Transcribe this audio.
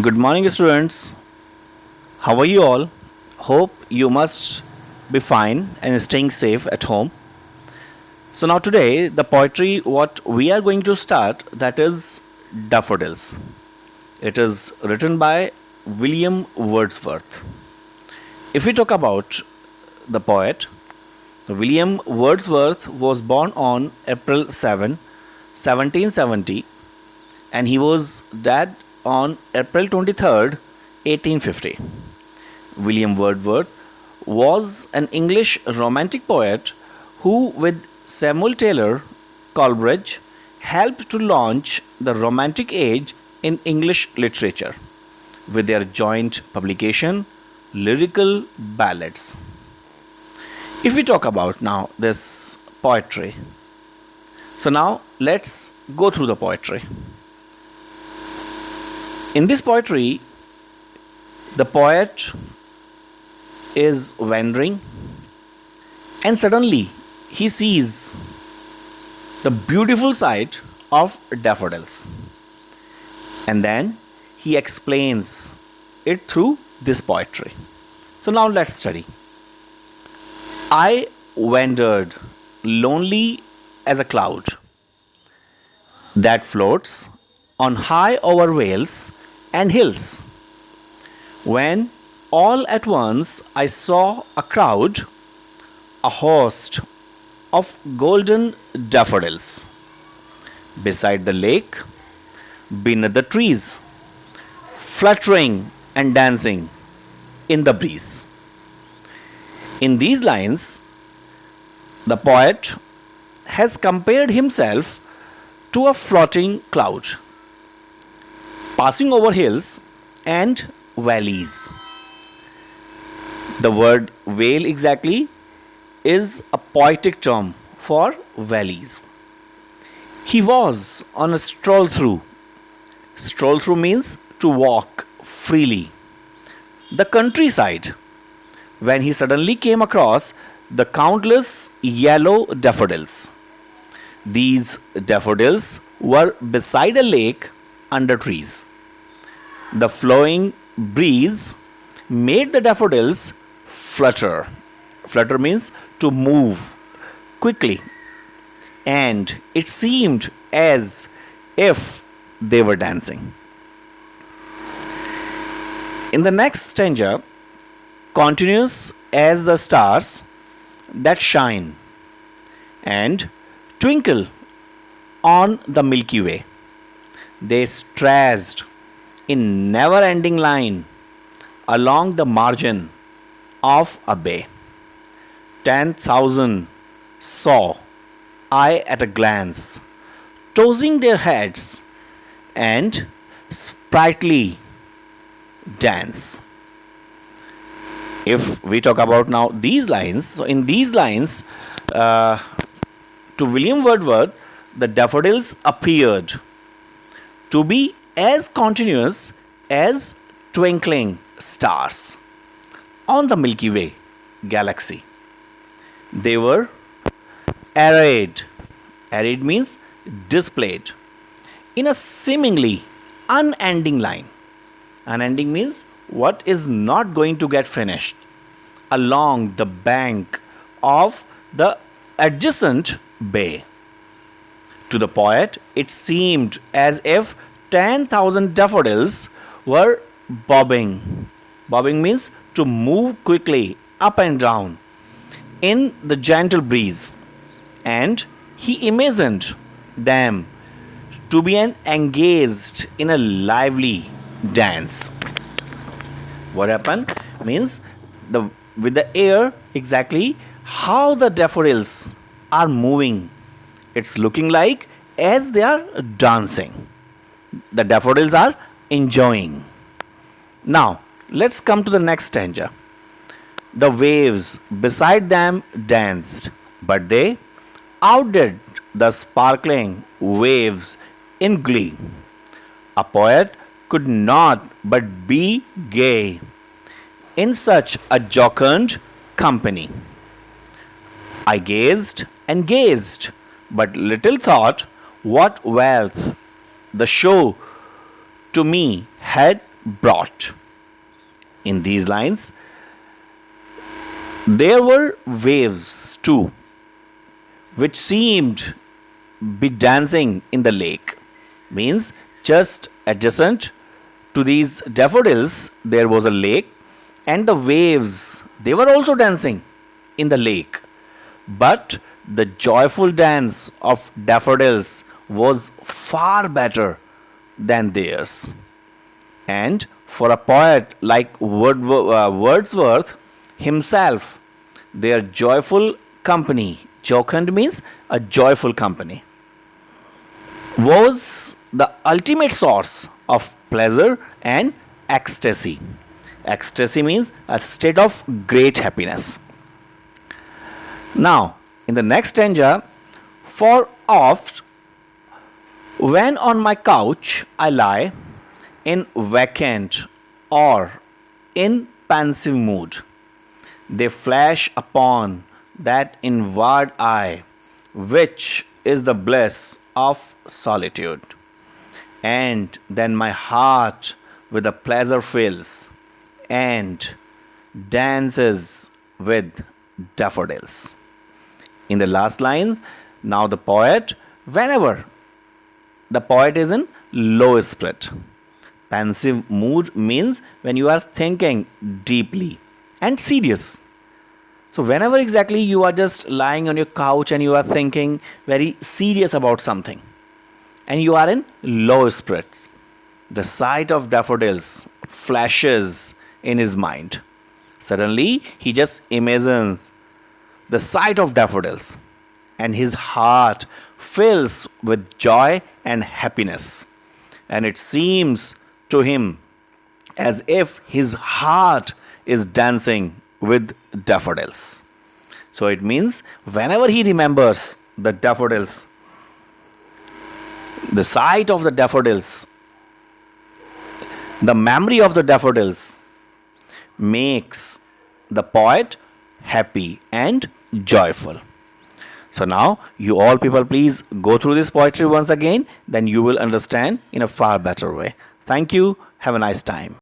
Good morning, students. How are you all? Hope you must be fine and staying safe at home. So now today the poetry what we are going to start that is Daffodils. It is written by William Wordsworth. If we talk about the poet, William Wordsworth was born on April 7, 1770, and he was dead on April 23rd, 1850. William Wordsworth was an English romantic poet who, with Samuel Taylor Coleridge, helped to launch the Romantic Age in English literature with their joint publication, Lyrical Ballads. If we talk about now this poetry, so now let's go through the poetry. In this poetry, the poet is wandering and suddenly he sees the beautiful sight of daffodils, and then he explains it through this poetry. So now let's study. I wandered lonely as a cloud that floats on high over vales and hills, when all at once I saw a crowd, a host of golden daffodils, beside the lake, beneath the trees, fluttering and dancing in the breeze. In these lines, the poet has compared himself to a floating cloud, passing over hills and valleys. The word vale exactly is a poetic term for valleys. He was on a stroll through. Stroll through means to walk freely. The countryside when he suddenly came across the countless yellow daffodils. These daffodils were beside a lake under trees. The flowing breeze made the daffodils flutter. Flutter means to move quickly, and it seemed as if they were dancing. In the next stanza, continuous as the stars that shine and twinkle on the Milky Way. They strayed in never ending line along the margin of a bay. 10,000 saw I at a glance, tossing their heads and sprightly dance. If we talk about now these lines, so in these lines, to William Wordsworth, the daffodils appeared to be as continuous as twinkling stars on the Milky Way galaxy. They were arrayed. Arrayed means displayed in a seemingly unending line. Unending means what is not going to get finished along the bank of the adjacent bay. To the poet, it seemed as if 10,000 daffodils were bobbing. Bobbing means to move quickly up and down in the gentle breeze, and he imagined them to be engaged in a lively dance. What happened means the with the air exactly how the daffodils are moving. It's looking like as they are dancing. The daffodils are enjoying. Now let's come to the next stanza. The waves beside them danced, but they outdid the sparkling waves in glee. A poet could not but be gay in such a jocund company. I gazed and gazed, but little thought what wealth the show to me had brought. In these lines, there were waves too, which seemed be dancing in the lake. Means just adjacent to these daffodils, there was a lake, and the waves they were also dancing in the lake. But the joyful dance of daffodils was far better than theirs. And for a poet like Wordsworth himself, their joyful company, jocund means a joyful company, was the ultimate source of pleasure and ecstasy. Ecstasy means a state of great happiness. Now, in the next stanza, for oft when on my couch I lie in vacant or in pensive mood, they flash upon that inward eye, which is the bliss of solitude. And then my heart with a pleasure fills and dances with daffodils. In the last line, now whenever the poet is in low spirit. Pensive mood means when you are thinking deeply and serious. So, whenever exactly you are just lying on your couch and you are thinking very serious about something and you are in low spirits, the sight of daffodils flashes in his mind. Suddenly, he just imagines the sight of daffodils and his heart fills with joy and happiness. And it seems to him as if his heart is dancing with daffodils. So it means whenever he remembers the daffodils, the sight of the daffodils, the memory of the daffodils makes the poet happy and joyful. So now, you all people, please go through this poetry once again, then you will understand in a far better way. Thank you. Have a nice time.